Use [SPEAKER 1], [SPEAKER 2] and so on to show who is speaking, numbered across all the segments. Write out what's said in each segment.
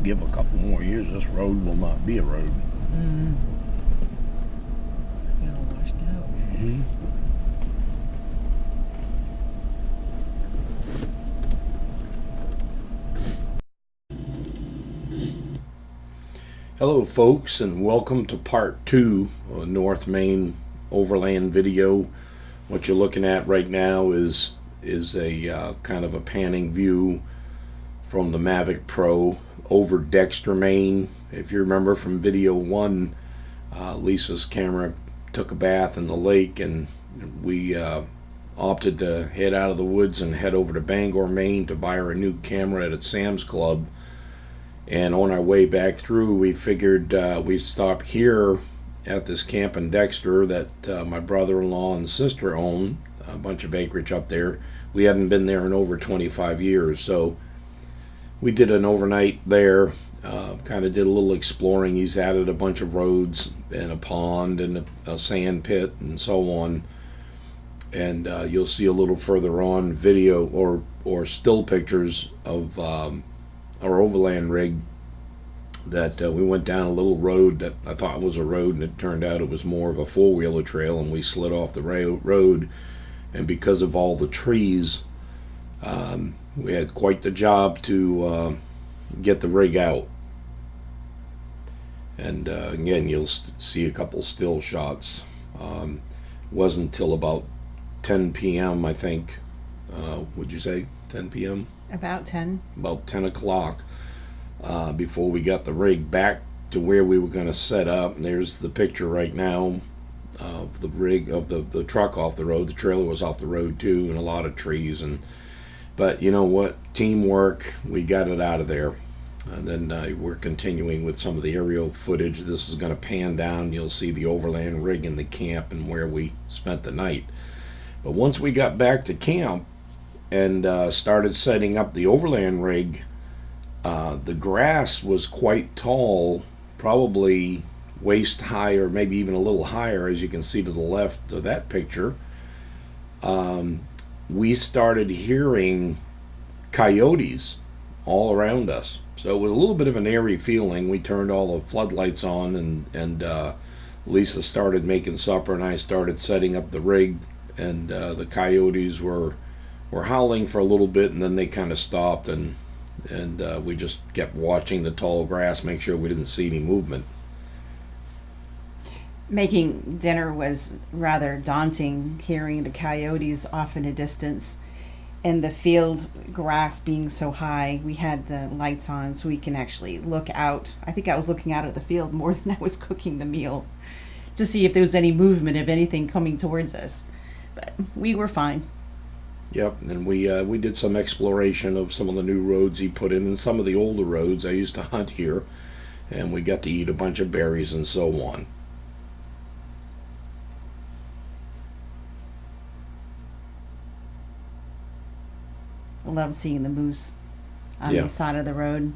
[SPEAKER 1] give a couple more years, this road will not be a road.
[SPEAKER 2] Mm. Got all washed out.
[SPEAKER 1] Mm-hmm. Hello folks, and welcome to part 2 of North Maine Overland video. What you're looking at right now is a kind of a panning view from the Mavic Pro over Dexter, Maine. If you remember from video 1, Lisa's camera took a bath in the lake, and we opted to head out of the woods and head over to Bangor, Maine to buy her a new camera at Sam's Club. And on our way back through, we figured we'd stop here at this camp in Dexter that my brother-in-law and sister own, a bunch of acreage up there. We hadn't been there in over 25 years, so we did an overnight there, kind of did a little exploring. He's added a bunch of roads and a pond and a sand pit and so on. And you'll see a little further on video or still pictures of our Overland rig that we went down a little road that I thought was a road, and it turned out it was more of a four-wheeler trail, and we slid off the road. And because of all the trees, we had quite the job to get the rig out. And again, you'll see a couple still shots. Wasn't till about 10 p.m. I think. Would you say 10 p.m.?
[SPEAKER 2] About 10.
[SPEAKER 1] About 10 o'clock before we got the rig back to where we were going to set up. And there's the picture right now of the rig, of the truck off the road. The trailer was off the road too, and a lot of trees. But you know what? Teamwork. We got it out of there. And then we're continuing with some of the aerial footage. This is going to pan down. You'll see the Overland rig in the camp and where we spent the night. But once we got back to camp and started setting up the Overland rig, the grass was quite tall, probably waist high or maybe even a little higher, as you can see to the left of that picture. We started hearing coyotes all around us. So it was a little bit of an eerie feeling. We turned all the floodlights on, and Lisa started making supper, and I started setting up the rig, and the coyotes were howling for a little bit, and then they kind of stopped, and we just kept watching the tall grass, make sure we didn't see any movement.
[SPEAKER 2] Making dinner was rather daunting, hearing the coyotes off in a distance and the field grass being so high. We had the lights on so we can actually look out. I think I was looking out at the field more than I was cooking the meal to see if there was any movement of anything coming towards us. But we were fine.
[SPEAKER 1] Yep, and we did some exploration of some of the new roads he put in and some of the older roads. I used to hunt here, and we got to eat a bunch of berries and so on.
[SPEAKER 2] I love seeing the moose on the side of the road.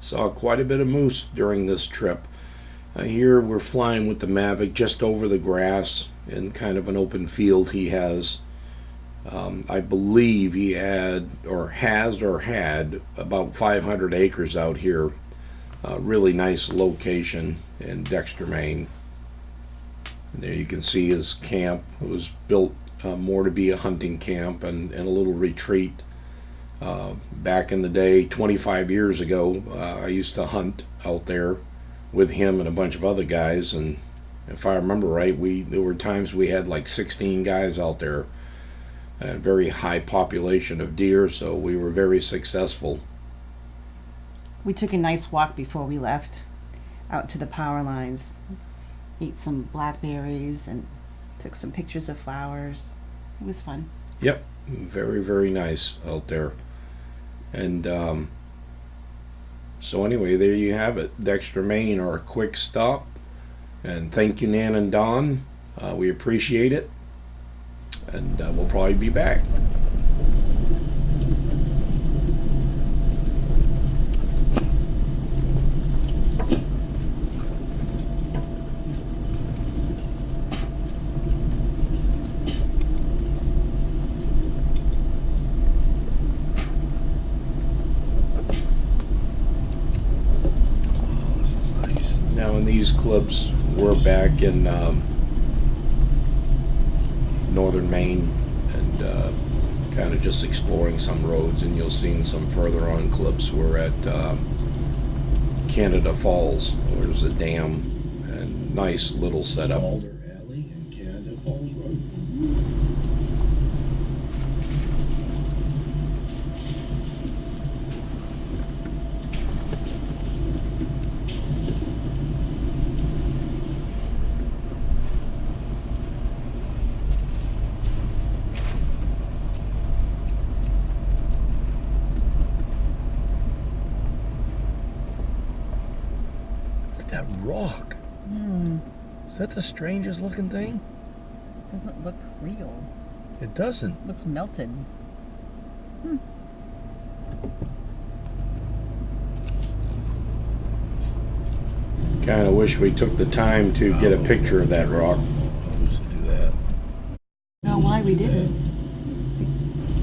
[SPEAKER 1] Saw quite a bit of moose during this trip. Here we're flying with the Mavic just over the grass in kind of an open field he has. I believe he had about 500 acres out here. Really nice location in Dexter, Maine. And there you can see his camp. It was built more to be a hunting camp and a little retreat. Back in the day, 25 years ago, I used to hunt out there with him and a bunch of other guys, and if I remember right, there were times we had like 16 guys out there. A very high population of deer, so we were very successful.
[SPEAKER 2] We took a nice walk before we left out to the power lines. Ate some blackberries and took some pictures of flowers. It was fun.
[SPEAKER 1] Yep, very, very nice out there. And so anyway, there you have it. Dexter, Maine, our quick stop. And thank you, Nan and Don. We appreciate it. And we'll probably be back. these clips were back in northern Maine, and kind of just exploring some roads, and you'll see in some further on clips we're at Canada Falls. There's a dam and nice little setup.
[SPEAKER 3] Alder Alley and Canada Falls Road. That rock. Is that the strangest looking thing?
[SPEAKER 2] Doesn't look real.
[SPEAKER 3] It doesn't.
[SPEAKER 2] Looks melted.
[SPEAKER 1] Kind of wish we took the time to get a picture of that rock.
[SPEAKER 3] I used to do that.
[SPEAKER 2] Know why we didn't.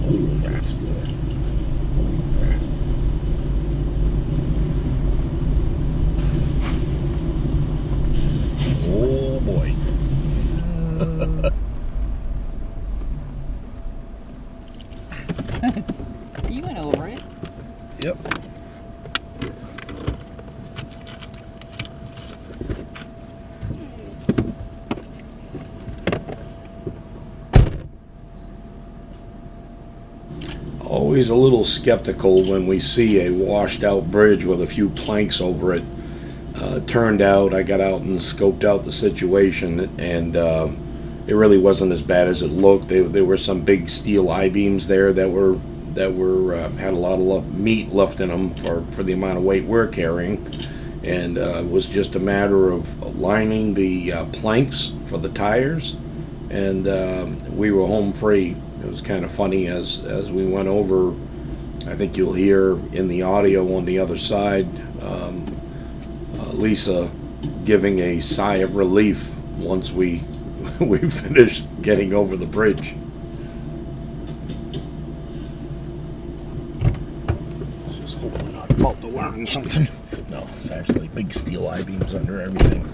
[SPEAKER 3] Holy crap. Holy crap. Oh boy.
[SPEAKER 2] You went over it.
[SPEAKER 3] Yep.
[SPEAKER 1] Always a little skeptical when we see a washed out bridge with a few planks over it. Turned out, I got out and scoped out the situation, and it really wasn't as bad as it looked. There were some big steel I-beams there that were had a lot of meat left in them for the amount of weight we're carrying, and it was just a matter of lining the planks for the tires, and we were home free. It was kind of funny as we went over. I think you'll hear in the audio on the other side Lisa giving a sigh of relief once we finished getting over the bridge.
[SPEAKER 3] Just hope we're not about to learn something. No, it's actually big steel I-beams under everything.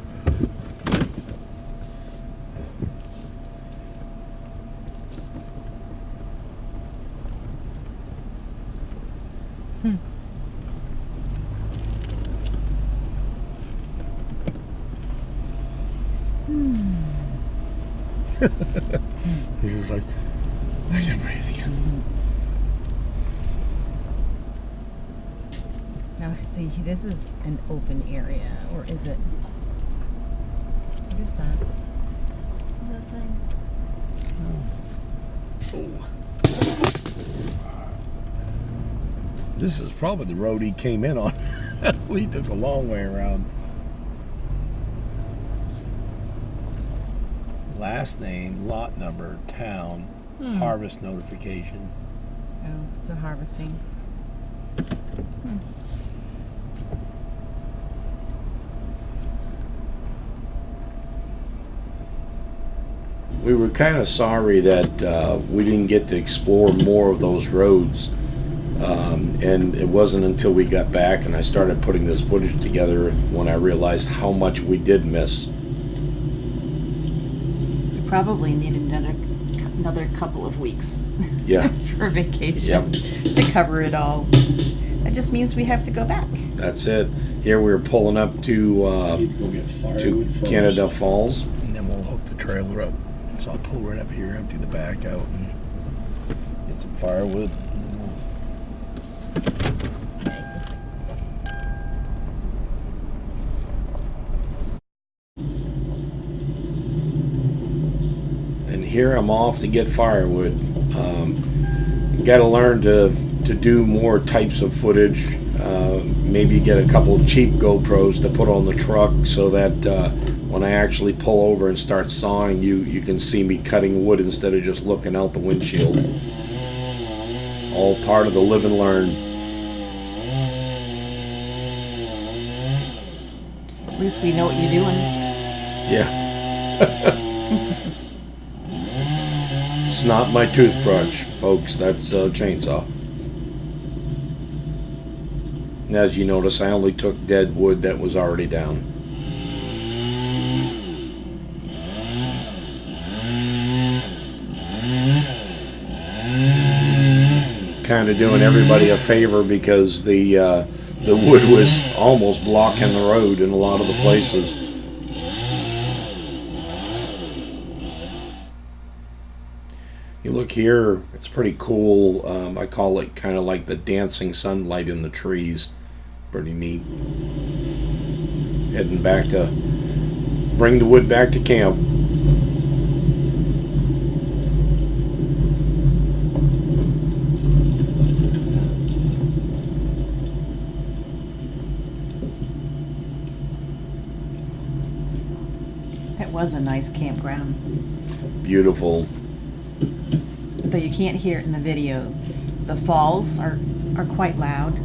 [SPEAKER 3] He's just like, I can't breathe again.
[SPEAKER 2] Now see, this is an open area, or is it? What is that? What does that say?
[SPEAKER 3] Oh. This is probably the road he came in on. We took a long way around. Last name, lot number, town, harvest notification.
[SPEAKER 2] Oh, so harvesting.
[SPEAKER 1] We were kind of sorry that we didn't get to explore more of those roads, and it wasn't until we got back and I started putting this footage together when I realized how much we did miss.
[SPEAKER 2] Probably needed another couple of weeks.
[SPEAKER 1] Yeah.
[SPEAKER 2] For vacation.
[SPEAKER 1] Yep.
[SPEAKER 2] To cover it all. That just means we have to go back.
[SPEAKER 1] That's it. Here we're pulling up to
[SPEAKER 3] Go get firewood first,
[SPEAKER 1] Canada Falls.
[SPEAKER 3] and then we'll hook the trailer up. So I'll pull right up here, empty the back out, and get some firewood. And then we'll
[SPEAKER 1] And here I'm off to get firewood. Got to learn to do more types of footage. Maybe get a couple of cheap GoPros to put on the truck so that when I actually pull over and start sawing, you can see me cutting wood instead of just looking out the windshield. All part of the live and learn.
[SPEAKER 2] At least we know what you're doing.
[SPEAKER 1] Yeah. It's not my toothbrush, folks. That's a chainsaw. And as you notice, I only took dead wood that was already down. kind of doing everybody a favor because the wood was almost blocking the road in a lot of the places. You look here, it's pretty cool. I call it kind of like the dancing sunlight in the trees. Pretty neat. Heading back to bring the wood back to camp.
[SPEAKER 2] That was a nice campground.
[SPEAKER 1] Beautiful.
[SPEAKER 2] Though you can't hear it in the video. The falls are quite loud,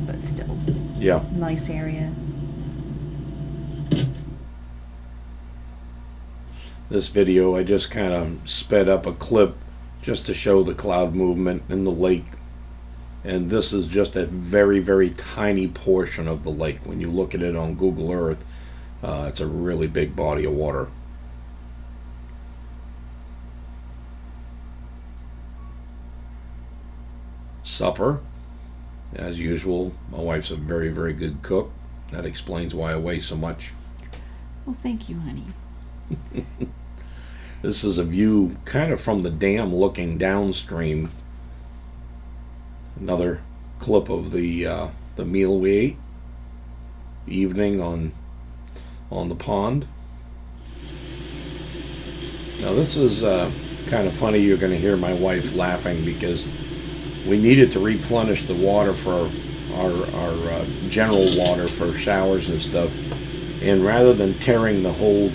[SPEAKER 2] but still,
[SPEAKER 1] Yeah.
[SPEAKER 2] nice area.
[SPEAKER 1] This video, I just kind of sped up a clip just to show the cloud movement in the lake. And this is just a very, very tiny portion of the lake. When you look at it on Google Earth, it's a really big body of water. Supper, as usual. My wife's a very, very good cook. That explains why I weigh so much.
[SPEAKER 2] Well, thank you, honey.
[SPEAKER 1] This is a view kind of from the dam looking downstream. Another clip of the meal we ate. Evening on the pond. Now this is kind of funny. You're going to hear my wife laughing because we needed to replenish the water for our general water for showers and stuff. And rather than tearing the whole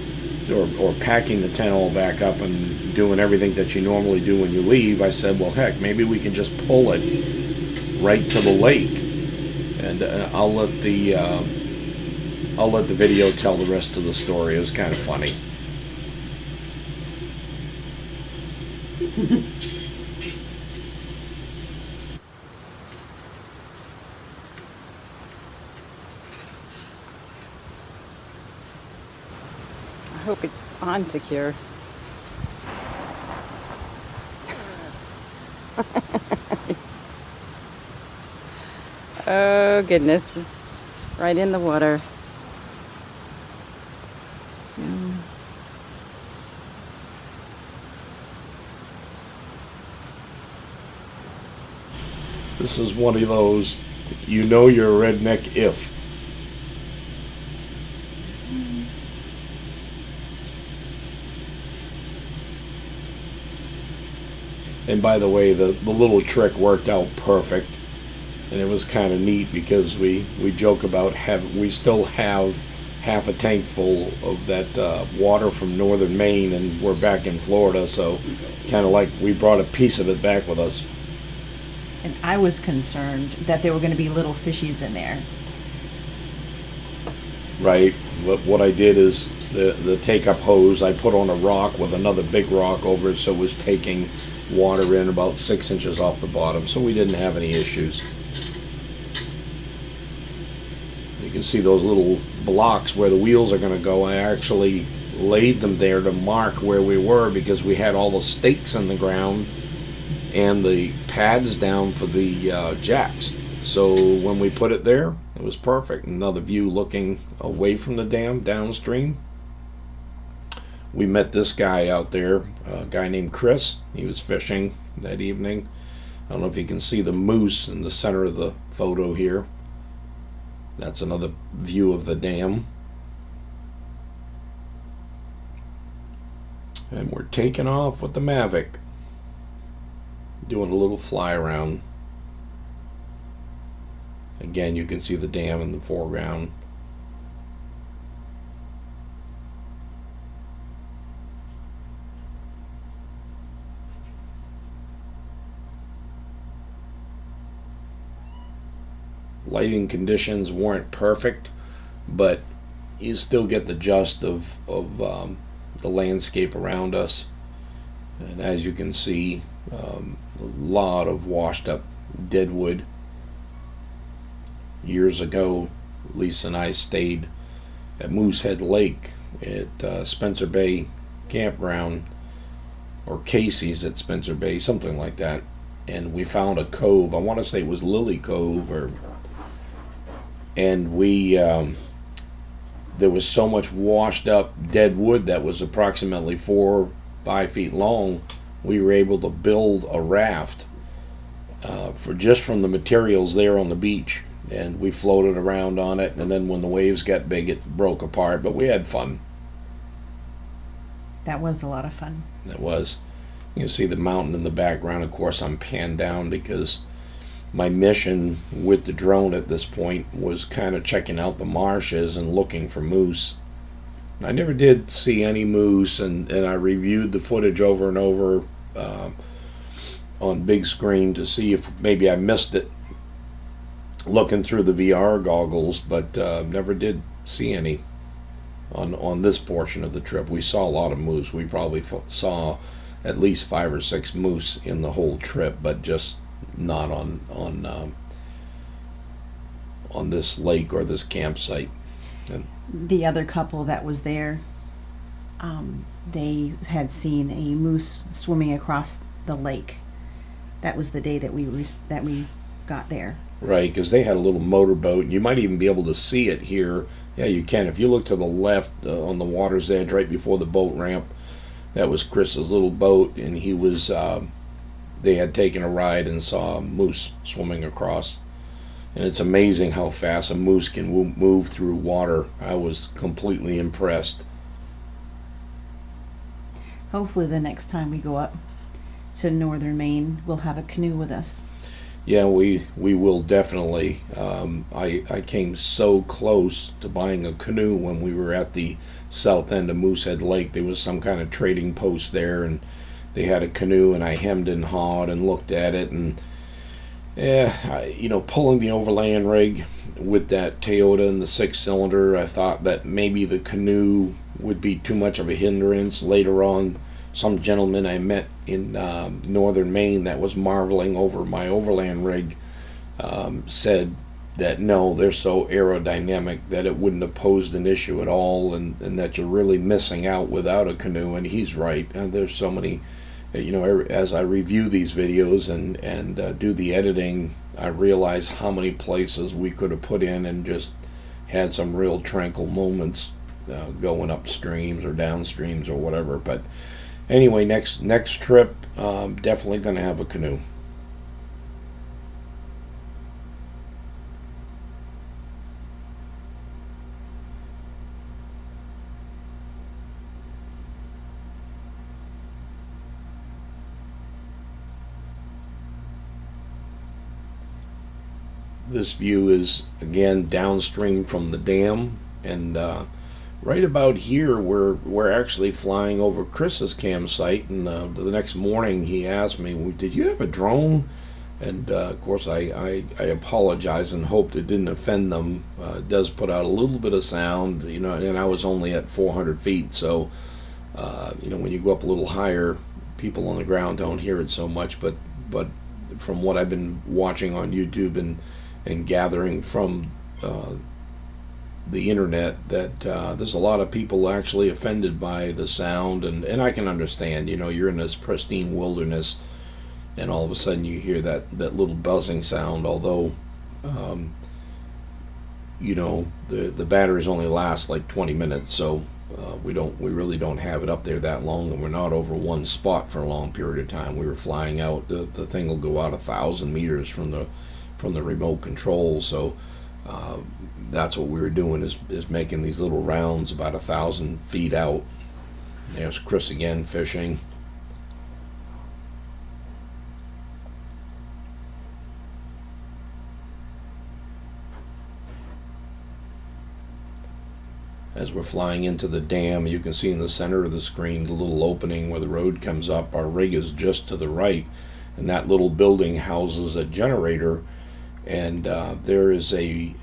[SPEAKER 1] or packing the tent all back up and doing everything that you normally do when you leave, I said, well, heck, maybe we can just pull it right to the lake, and I'll let the video tell the rest of the story. It was kind of funny.
[SPEAKER 2] I hope it's on secure. Oh goodness, right in the water. So
[SPEAKER 1] This is one of those, you know you're a redneck if. And by the way, the little trick worked out perfect. And it was kind of neat because we joke about we still have half a tank full of that water from northern Maine, and we're back in Florida, so kind of like we brought a piece of it back with us.
[SPEAKER 2] And I was concerned that there were going to be little fishies in there.
[SPEAKER 1] Right. What I did is the take-up hose I put on a rock with another big rock over it, so it was taking water in about 6 inches off the bottom, so we didn't have any issues. You can see those little blocks where the wheels are going to go. I actually laid them there to mark where we were because we had all the stakes in the ground and the pads down for the jacks. So when we put it there, it was perfect. Another view looking away from the dam downstream. We met this guy out there, a guy named Chris. He was fishing that evening. I don't know if you can see the moose in the center of the photo here. That's another view of the dam. And we're taking off with the Mavic. Doing a little fly around. Again, you can see the dam in the foreground. Lighting conditions weren't perfect, but you still get the gist of the landscape around us. And as you can see, a lot of washed up dead wood. Years ago, Lisa and I stayed at Moosehead Lake at Spencer Bay Campground, or Casey's at Spencer Bay, something like that. and we found a cove. I want to say it was Lily Cove, and there was so much washed up dead wood that was approximately 4-5 feet long. We were able to build a raft from the materials there on the beach, and we floated around on it. And then when the waves got big, it broke apart. But we had fun.
[SPEAKER 2] That was a lot of fun.
[SPEAKER 1] It was. You can see the mountain in the background. Of course, I'm panned down because my mission with the drone at this point was kind of checking out the marshes and looking for moose. I never did see any moose, and I reviewed the footage over and over on big screen to see if maybe I missed it looking through the VR goggles, but never did see any on this portion of the trip. We saw a lot of moose. We probably saw at least 5 or 6 moose in the whole trip, but just not on this lake or this campsite. And
[SPEAKER 2] the other couple that was there, they had seen a moose swimming across the lake. That was the day that we got there.
[SPEAKER 1] right, because they had a little motorboat, and you might even be able to see it here. Yeah, you can. If you look to the left on the water's edge, right before the boat ramp, that was Chris's little boat, and he was. They had taken a ride and saw a moose swimming across. And it's amazing how fast a moose can move through water. I was completely impressed.
[SPEAKER 2] Hopefully the next time we go up to northern Maine, we'll have a canoe with us.
[SPEAKER 1] Yeah, we will definitely. I came so close to buying a canoe when we were at the south end of Moosehead Lake. There was some kind of trading post there, and they had a canoe, and I hemmed and hawed and looked at it, and pulling the Overland rig with that Toyota and the 6-cylinder, I thought that maybe the canoe would be too much of a hindrance. Later on, some gentleman I met in northern Maine that was marveling over my Overland rig said that no, they're so aerodynamic that it wouldn't have posed an issue at all, and that you're really missing out without a canoe, and he's right. There's so many. As I review these videos and do the editing, I realize how many places we could have put in and just had some real tranquil moments going up streams or downstreams or whatever. But anyway, next trip, definitely going to have a canoe. This view is again downstream from the dam, and right about here we're actually flying over Chris's campsite. And the next morning he asked me, well, did you have a drone? And of course I apologize and hoped it didn't offend them. It does put out a little bit of sound, and I was only at 400 feet, so when you go up a little higher, people on the ground don't hear it so much. But from what I've been watching on YouTube and gathering from the internet, that there's a lot of people actually offended by the sound, and I can understand. You're in this pristine wilderness, and all of a sudden you hear that little buzzing sound. Although, the batteries only last like 20 minutes, so we really don't have it up there that long, and we're not over one spot for a long period of time. We were flying out. The thing will go out 1,000 meters from the remote control, so that's what we were doing is making these little rounds about 1,000 feet out. There's Chris again fishing. As we're flying into the dam, you can see in the center of the screen the little opening where the road comes up. Our rig is just to the right, and that little building houses a generator. And there is an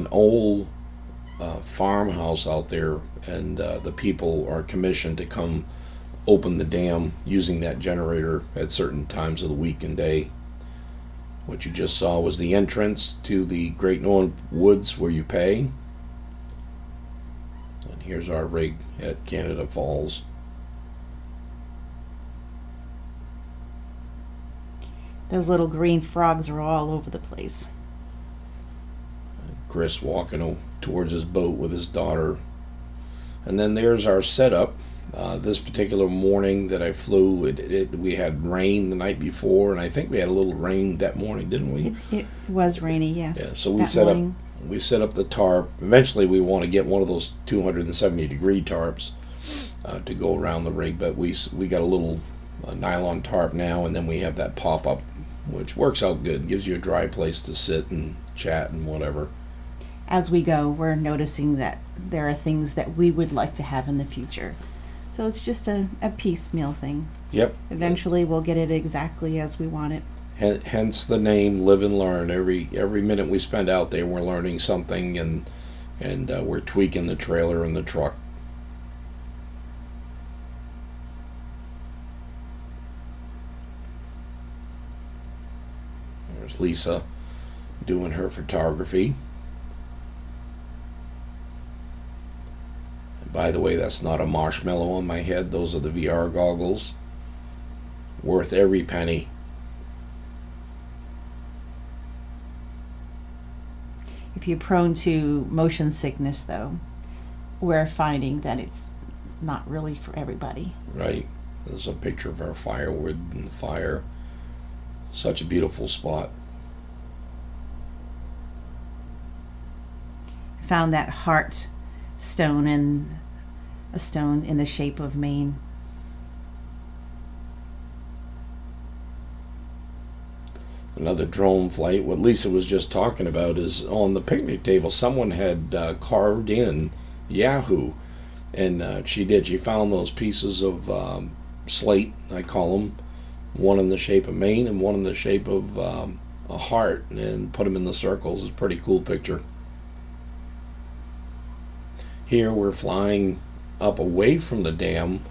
[SPEAKER 1] old farmhouse out there, and the people are commissioned to come open the dam using that generator at certain times of the week and day. What you just saw was the entrance to the Great Northern Woods where you pay. And here's our rig at Canada Falls.
[SPEAKER 2] Those little green frogs are all over the place.
[SPEAKER 1] Chris walking towards his boat with his daughter. And then there's our setup. This particular morning that I flew, we had rain the night before, and I think we had a little rain that morning, didn't we?
[SPEAKER 2] It was rainy, yes.
[SPEAKER 1] Yeah. So we set up the tarp. Eventually, we want to get one of those 270-degree tarps to go around the rig, but we got a little nylon tarp now, and then we have that pop up, which works out good. Gives you a dry place to sit and chat and whatever.
[SPEAKER 2] As we go, we're noticing that there are things that we would like to have in the future. So it's just a piecemeal thing.
[SPEAKER 1] Yep.
[SPEAKER 2] Eventually we'll get it exactly as we want it.
[SPEAKER 1] Hence the name Live and Learn. Every minute we spend out there, we're learning something, and we're tweaking the trailer and the truck. There's Lisa doing her photography. By the way, that's not a marshmallow on my head. Those are the VR goggles. Worth every penny.
[SPEAKER 2] If you're prone to motion sickness, though, we're finding that it's not really for everybody.
[SPEAKER 1] Right. There's a picture of our firewood and the fire. Such a beautiful spot.
[SPEAKER 2] Found that heart stone and a stone in the shape of Maine.
[SPEAKER 1] Another drone flight. What Lisa was just talking about is on the picnic table, someone had carved in Yahoo, and she found those pieces of slate, I call them, one in the shape of Maine and one in the shape of a heart, and put them in the circles. It's a pretty cool picture. Here we're flying up away from the dam.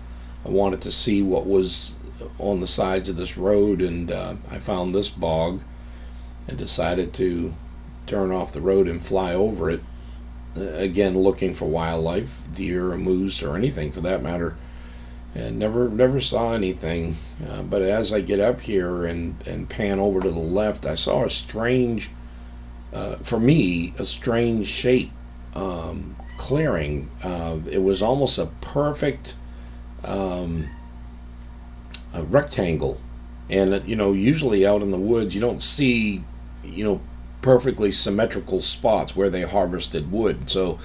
[SPEAKER 1] I wanted to see what was on the sides of this road, and I found this bog and decided to turn off the road and fly over it. Again, looking for wildlife, deer or moose or anything for that matter, and never saw anything. But as I get up here and pan over to the left, I saw a strange, for me, a strange shape. Clearing. It was almost a perfect a rectangle, and usually out in the woods you don't see perfectly symmetrical spots where they harvested wood. So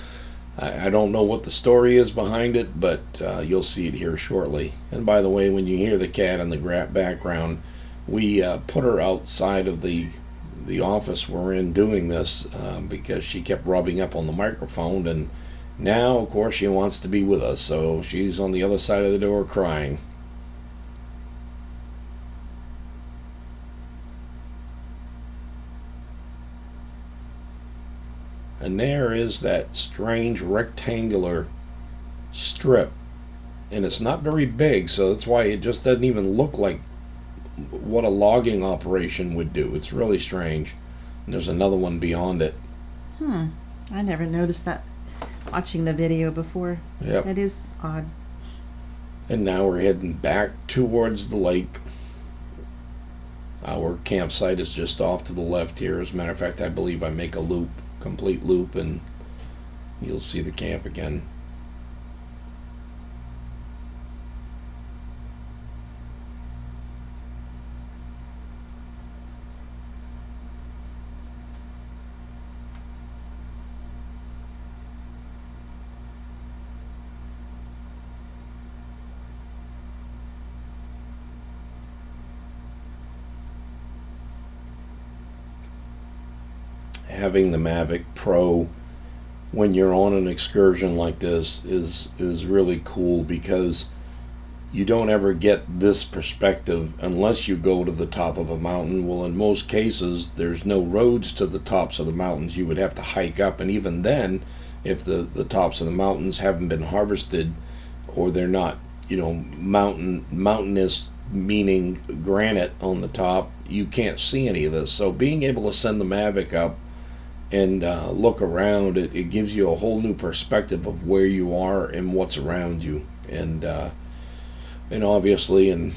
[SPEAKER 1] I don't know what the story is behind it, but you'll see it here shortly. And by the way, when you hear the cat in the background, we put her outside of the office we're in doing this because she kept rubbing up on the microphone, and now of course she wants to be with us, so she's on the other side of the door crying. And there is that strange rectangular strip, and it's not very big, so that's why it just doesn't even look like what a logging operation would do. It's really strange. And there's another one beyond it.
[SPEAKER 2] I never noticed that watching the video before.
[SPEAKER 1] Yep.
[SPEAKER 2] That is odd.
[SPEAKER 1] And now we're heading back towards the lake. Our campsite is just off to the left here. As a matter of fact, I believe I make a complete loop, and you'll see the camp again. Having the Mavic Pro when you're on an excursion like this is really cool, because you don't ever get this perspective unless you go to the top of a mountain. Well, in most cases there's no roads to the tops of the mountains. You would have to hike up, and even then, if the tops of the mountains haven't been harvested, or they're not mountainous, meaning granite on the top, you can't see any of this. So being able to send the Mavic up and look around, it gives you a whole new perspective of where you are and what's around you. And obviously, and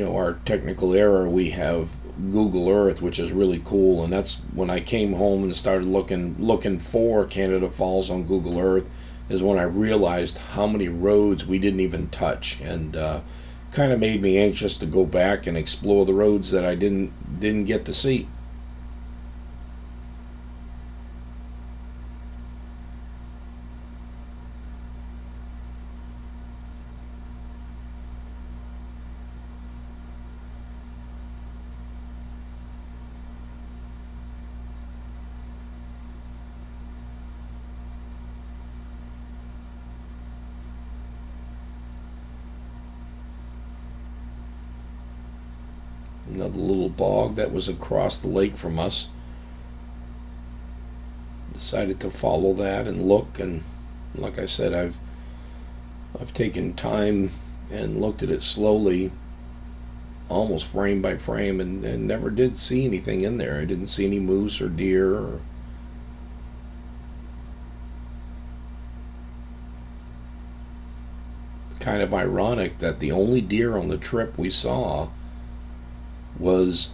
[SPEAKER 1] our technical era, we have Google Earth, which is really cool, and that's when I came home and started looking for Canada Falls on Google Earth, is when I realized how many roads we didn't even touch, and kind of made me anxious to go back and explore the roads that I didn't get to see. Another little bog that was across the lake from us. Decided to follow that and look, and like I said, I've taken time and looked at it slowly, almost frame by frame, and never did see anything in there. I didn't see any moose or deer or kind of ironic that the only deer on the trip we saw was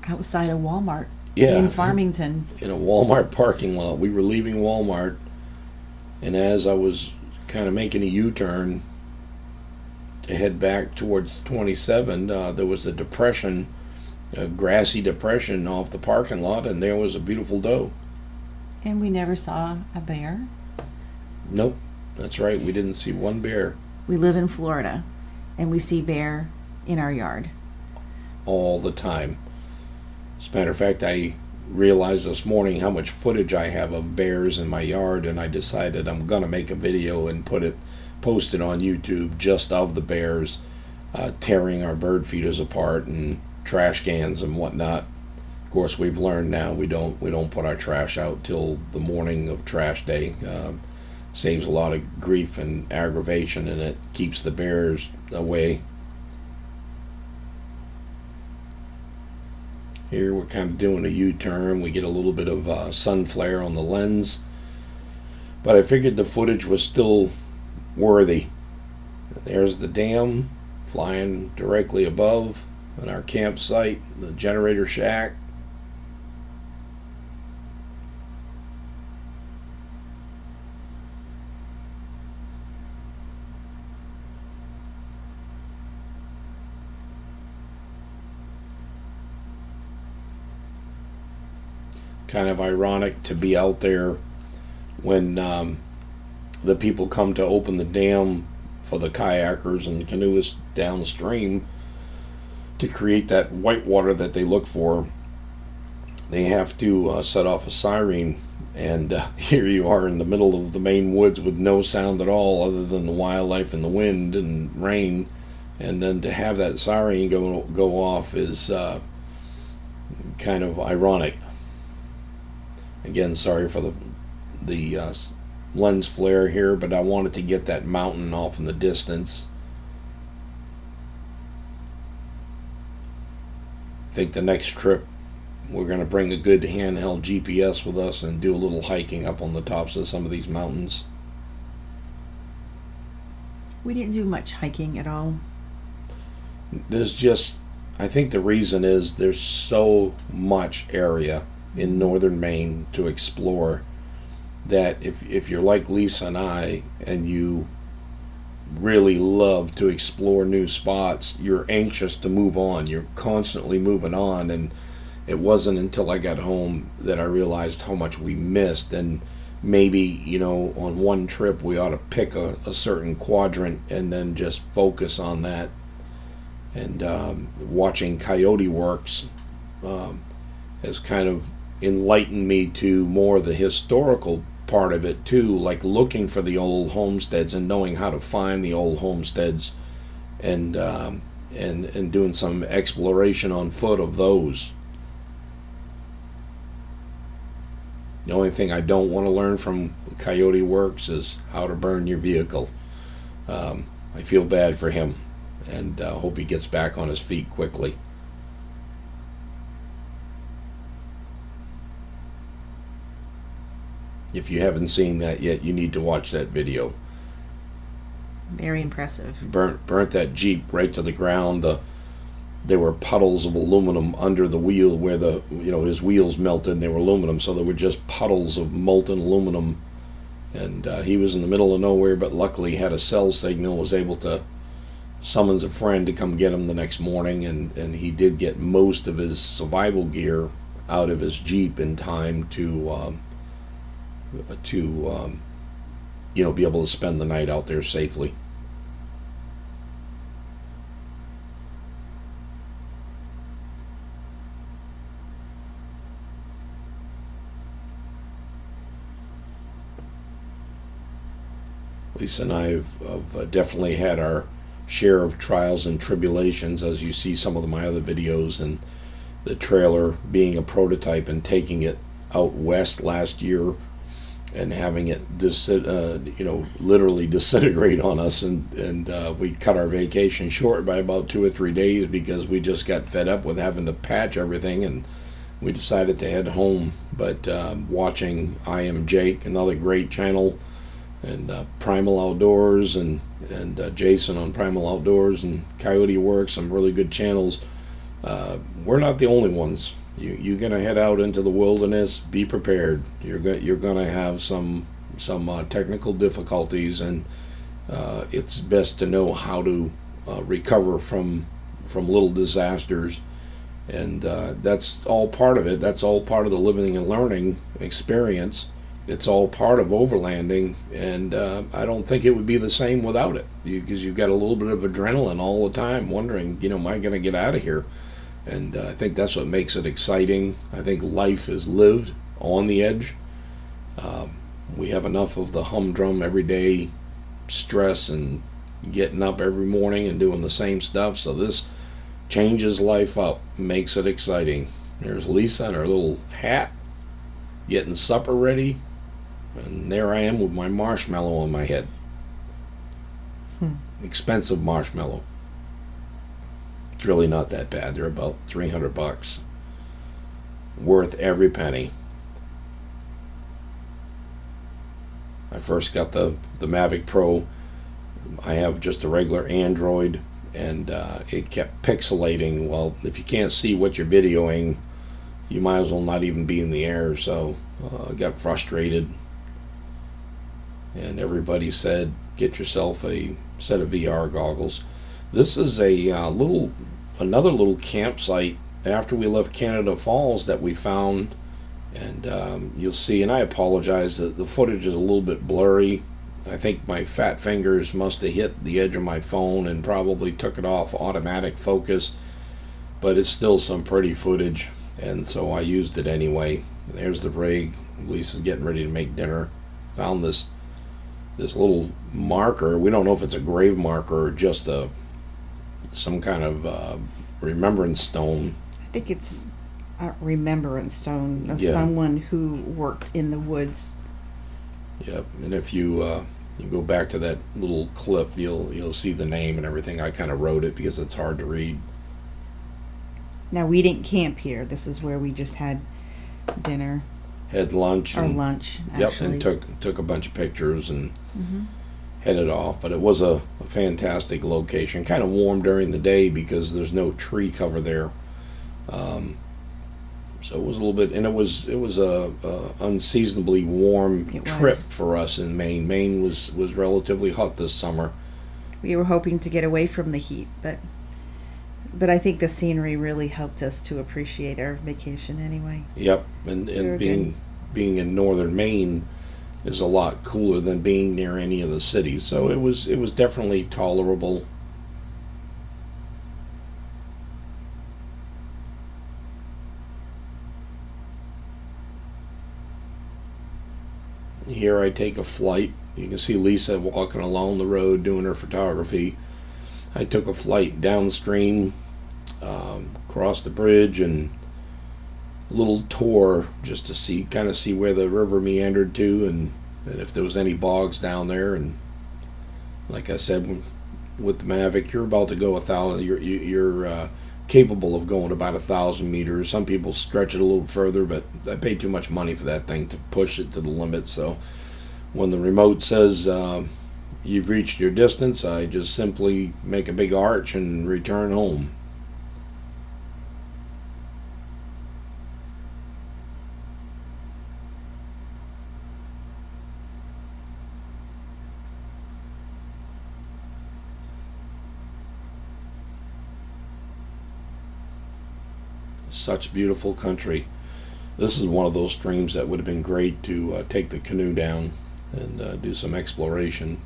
[SPEAKER 2] outside of Walmart.
[SPEAKER 1] Yeah,
[SPEAKER 2] in Farmington.
[SPEAKER 1] In a Walmart parking lot. We were leaving Walmart, and as I was kind of making a U-turn to head back towards 27, there was a depression, a grassy depression off the parking lot, and there was a beautiful doe.
[SPEAKER 2] And we never saw a bear.
[SPEAKER 1] Nope, that's right. We didn't see one bear.
[SPEAKER 2] We live in Florida, and we see bear in our yard
[SPEAKER 1] all the time. As a matter of fact, I realized this morning how much footage I have of bears in my yard, and I decided I'm gonna make a video and post it on YouTube just of the bears tearing our bird feeders apart and trash cans and whatnot. Of course, we've learned now we don't put our trash out till the morning of trash day. Saves a lot of grief and aggravation, and it keeps the bears away. Here we're kind of doing a U-turn. We get a little bit of sun flare on the lens, but I figured the footage was still worthy. There's the dam flying directly above at our campsite, the generator shack. Kind of ironic to be out there when the people come to open the dam for the kayakers and canoeists downstream to create that white water that they look for. They have to set off a siren, and here you are in the middle of the Maine woods with no sound at all other than the wildlife and the wind and rain, and then to have that siren go off is kind of ironic. Again, sorry for the lens flare here, but I wanted to get that mountain off in the distance. I think the next trip we're going to bring a good handheld GPS with us and do a little hiking up on the tops of some of these mountains.
[SPEAKER 2] We didn't do much hiking at all.
[SPEAKER 1] I think the reason is there's so much area in northern Maine to explore that if you're like Lisa and I and you really love to explore new spots, you're anxious to move on. You're constantly moving on, and it wasn't until I got home that I realized how much we missed. And maybe, on one trip we ought to pick a certain quadrant and then just focus on that. And watching Coyote Works has kind of enlightened me to more of the historical part of it too, like looking for the old homesteads and knowing how to find the old homesteads, and doing some exploration on foot of those. The only thing I don't want to learn from Coyote Works is how to burn your vehicle. I feel bad for him, and hope he gets back on his feet quickly. If you haven't seen that yet, you need to watch that video.
[SPEAKER 2] Very impressive.
[SPEAKER 1] Burnt that Jeep right to the ground. there were puddles of aluminum under the wheel where his wheels melted and they were aluminum, so there were just puddles of molten aluminum. And he was in the middle of nowhere, but luckily had a cell signal, was able to summons a friend to come get him the next morning, and he did get most of his survival gear out of his Jeep in time to be able to spend the night out there safely. Lisa and I have definitely had our share of trials and tribulations, as you see some of my other videos, and the trailer being a prototype and taking it out west last year and having it literally disintegrate on us, and we cut our vacation short by about 2 or 3 days because we just got fed up with having to patch everything, and we decided to head home. But watching I Am Jake, another great channel, and Primal Outdoors, and Jason on Primal Outdoors, and Coyote Works, some really good channels. We're not the only ones. You're gonna head out into the wilderness. Be prepared. You're gonna have some technical difficulties, and it's best to know how to recover from little disasters. And that's all part of it. That's all part of the living and learning experience. It's all part of overlanding, and I don't think it would be the same without it, because you've got a little bit of adrenaline all the time, wondering, am I going to get out of here? And I think that's what makes it exciting. I think life is lived on the edge. We have enough of the humdrum everyday stress and getting up every morning and doing the same stuff, so this changes life up, makes it exciting. There's Lisa in her little hat, getting supper ready. And there I am with my marshmallow on my head. Expensive marshmallow. It's really not that bad. They're about $300. Worth every penny. I first got the Mavic Pro. I have just a regular Android, and it kept pixelating. Well, if you can't see what you're videoing, you might as well not even be in the air. So I got frustrated. And everybody said, get yourself a set of VR goggles. This is another little campsite after we left Canada Falls that we found, and you'll see, and I apologize that the footage is a little bit blurry. I think my fat fingers must have hit the edge of my phone and probably took it off automatic focus, but it's still some pretty footage, and so I used it anyway. There's the rig. Lisa's getting ready to make dinner. Found this little marker. We don't know if it's a grave marker or just some kind of remembrance stone.
[SPEAKER 2] I think it's a remembrance stone of
[SPEAKER 1] Yeah.
[SPEAKER 2] someone who worked in the woods.
[SPEAKER 1] Yep. And if you go back to that little clip, you'll see the name and everything. I kind of wrote it because it's hard to read.
[SPEAKER 2] Now, we didn't camp here. This is where we just had dinner.
[SPEAKER 1] Had lunch.
[SPEAKER 2] Or lunch, actually.
[SPEAKER 1] Yep, and took a bunch of pictures and headed off. But it was a fantastic location. Kind of warm during the day because there's no tree cover there. So it was a little bit, and it was a unseasonably warm trip for us in Maine. Maine was relatively hot this summer.
[SPEAKER 2] We were hoping to get away from the heat, but I think the scenery really helped us to appreciate our vacation anyway.
[SPEAKER 1] Yep, and being in northern Maine is a lot cooler than being near any of the cities. So it was definitely tolerable. Here I take a flight. You can see Lisa walking along the road doing her photography. I took a flight downstream, across the bridge, and a little tour just to see where the river meandered to, and if there was any bogs down there. And like I said, with the Mavic, you're about to go 1,000. You're capable of going about 1,000 meters. Some people stretch it a little further, but I paid too much money for that thing to push it to the limit. So when the remote says you've reached your distance, I just simply make a big arch and return home. such beautiful country. This is one of those streams that would have been great to take the canoe down and do some exploration.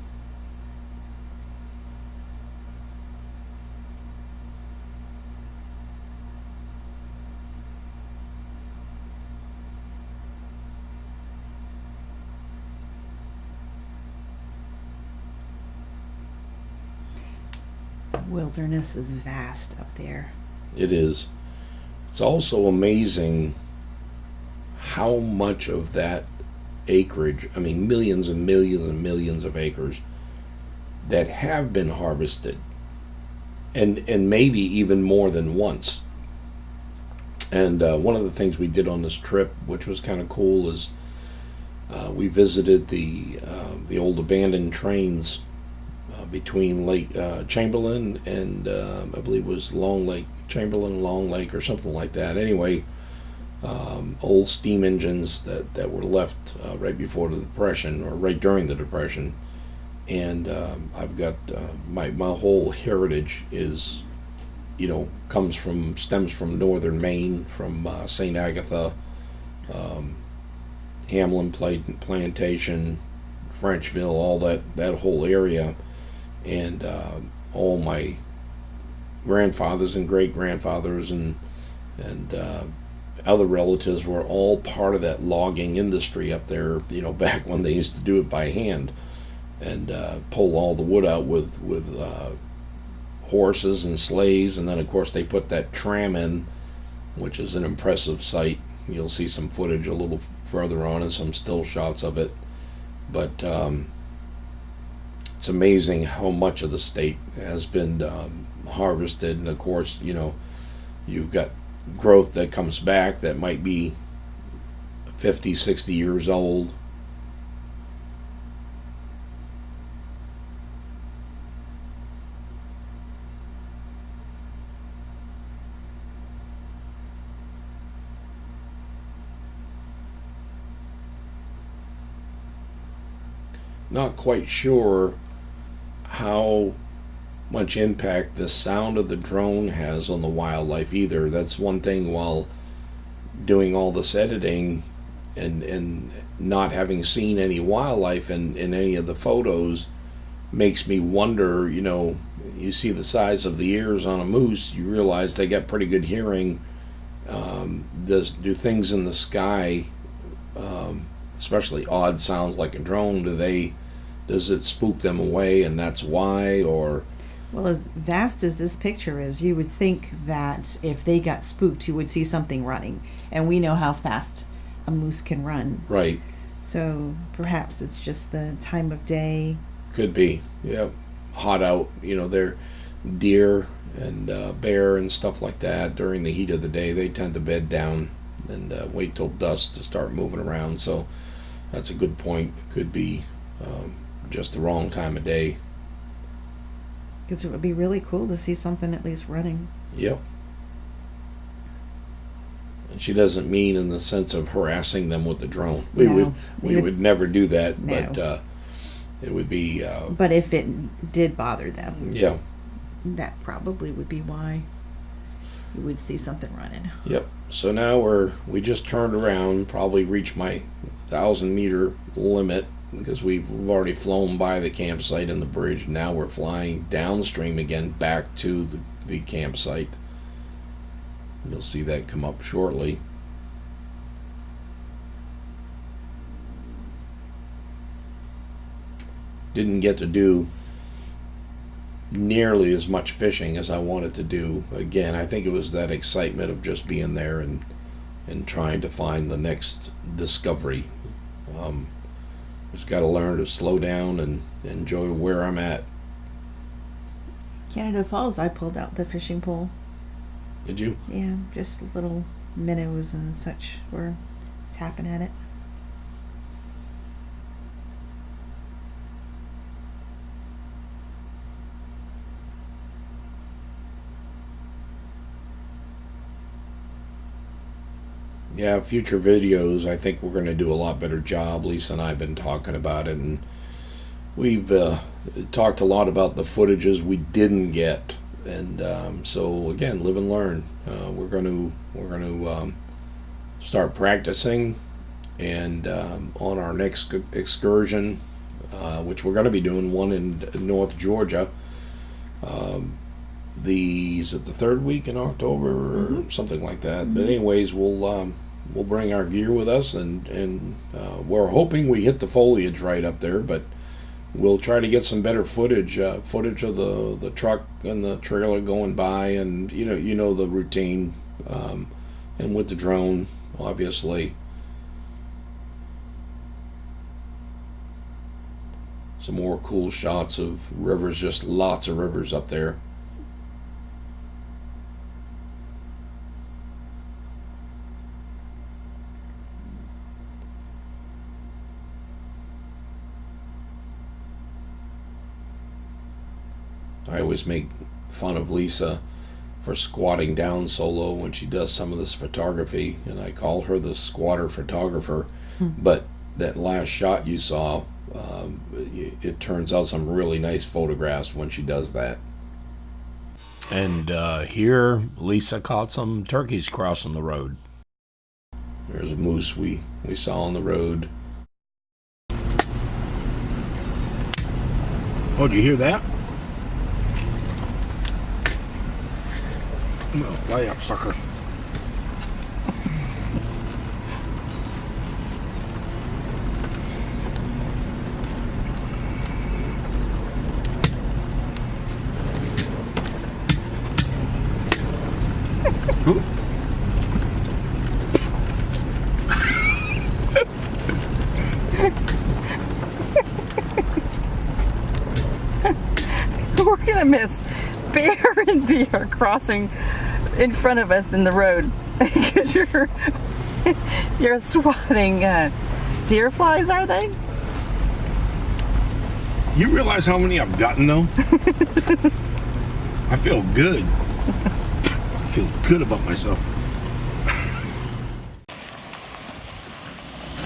[SPEAKER 2] Wilderness is vast up there.
[SPEAKER 1] It is. It's also amazing how much of that acreage, I mean millions and millions and millions of acres, that have been harvested, and maybe even more than once. And one of the things we did on this trip, which was kind of cool, is we visited the old abandoned trains between Lake Chamberlain and I believe it was Long Lake, Long Lake, or something like that. Anyway, old steam engines that were left right before the Depression, or right during the Depression. And I've got my whole heritage is, stems from northern Maine, from St. Agatha, Hamlin Plantation, Frenchville, all that whole area. And all my grandfathers and great grandfathers and other relatives were all part of that logging industry up there, back when they used to do it by hand and pull all the wood out with horses and sleighs. And then of course they put that tram in, which is an impressive sight. You'll see some footage a little further on and some still shots of it. But it's amazing how much of the state has been harvested. And of course, you've got growth that comes back that might be 50, 60 years old. Not quite sure how much impact the sound of the drone has on the wildlife either. That's one thing, while doing all this editing and not having seen any wildlife in any of the photos, makes me wonder, you see the size of the ears on a moose, you realize they got pretty good hearing. Do things in the sky, especially odd sounds like a drone, does it spook them away and that's why? Or,
[SPEAKER 2] well, as vast as this picture is, you would think that if they got spooked, you would see something running. And we know how fast a moose can run.
[SPEAKER 1] Right.
[SPEAKER 2] So perhaps it's just the time of day.
[SPEAKER 1] Could be. Yeah. Hot out. They're deer and bear and stuff like that. During the heat of the day, they tend to bed down and wait till dusk to start moving around. So that's a good point. Could be just the wrong time of day.
[SPEAKER 2] Because it would be really cool to see something at least running.
[SPEAKER 1] Yep. And she doesn't mean in the sense of harassing them with the drone. We would never do that. No. But it would be.
[SPEAKER 2] But if it did bother them,
[SPEAKER 1] yeah,
[SPEAKER 2] that probably would be why you would see something running.
[SPEAKER 1] Yep. So now we just turned around, probably reached my 1,000-meter limit, because we've already flown by the campsite and the bridge. Now we're flying downstream again back to the campsite. You'll see that come up shortly. Didn't get to do nearly as much fishing as I wanted to do. Again, I think it was that excitement of just being there and trying to find the next discovery. Just got to learn to slow down and enjoy where I'm at.
[SPEAKER 2] Canada Falls, I pulled out the fishing pole.
[SPEAKER 1] Did you?
[SPEAKER 2] Yeah, just little minnows and such were tapping at it.
[SPEAKER 1] Yeah, future videos, I think we're going to do a lot better job. Lisa and I have been talking about it, and we've talked a lot about the footages we didn't get And so again, live and learn. We're going to start practicing, and on our next excursion, which we're going to be doing one in North Georgia. Is it the third week in October or something like that? But anyways, we'll bring our gear with us, and we're hoping we hit the foliage right up there, but we'll try to get some better footage of the truck and the trailer going by, and you know the routine, and with the drone, obviously. Some more cool shots of rivers, just lots of rivers up there. I always make fun of Lisa for squatting down so low when she does some of this photography, and I call her the squatter photographer. But that last shot you saw, it turns out some really nice photographs when she does that. And here, Lisa caught some turkeys crossing the road. There's a moose we saw on the road.
[SPEAKER 3] Oh, did you hear that? Well, lay up, sucker.
[SPEAKER 4] We're gonna miss bear and deer crossing in front of us in the road because you're swatting deer flies, are they?
[SPEAKER 3] You realize how many I've gotten though? I feel good. I feel good about myself.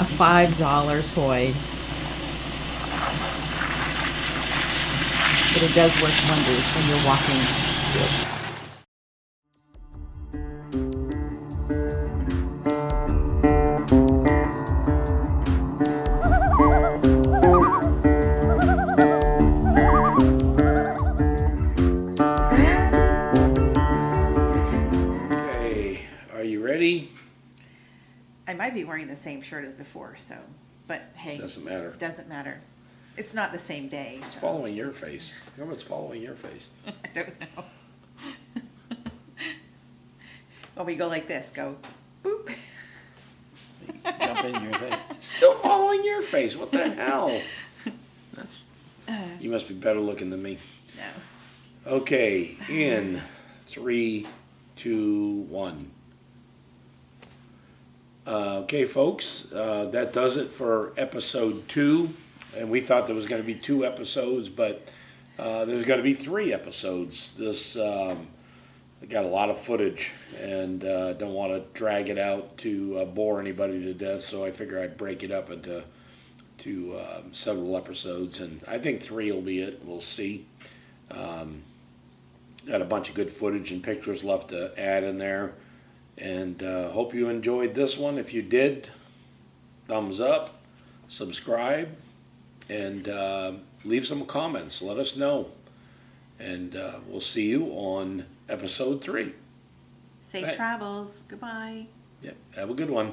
[SPEAKER 2] A $5 toy. But it does work wonders when you're walking.
[SPEAKER 1] Okay, are you ready?
[SPEAKER 4] I might be wearing the same shirt as before, so, but hey,
[SPEAKER 1] Doesn't matter.
[SPEAKER 4] doesn't matter. It's not the same day.
[SPEAKER 1] It's
[SPEAKER 4] So.
[SPEAKER 1] following your face. Remember, it's following your face.
[SPEAKER 4] I don't know. Well, we go like this. Go, boop.
[SPEAKER 3] Jump in your thing.
[SPEAKER 1] Still following your face. What the hell? That's. You must be better looking than me.
[SPEAKER 4] No.
[SPEAKER 1] Okay, in 3, 2, 1. Okay, folks, that does it for episode 2. And we thought there was going to be 2 episodes, but there's going to be 3 episodes. This got a lot of footage, and don't want to drag it out to bore anybody to death. So I figure I'd break it up into several episodes, and I think 3 will be it. We'll see. Got a bunch of good footage and pictures left to add in there, and hope you enjoyed this one. If you did, thumbs up, subscribe, and leave some comments. Let us know, and we'll see you on episode 3.
[SPEAKER 4] Safe
[SPEAKER 1] Right.
[SPEAKER 4] travels. Goodbye.
[SPEAKER 1] Yep. Have a good one.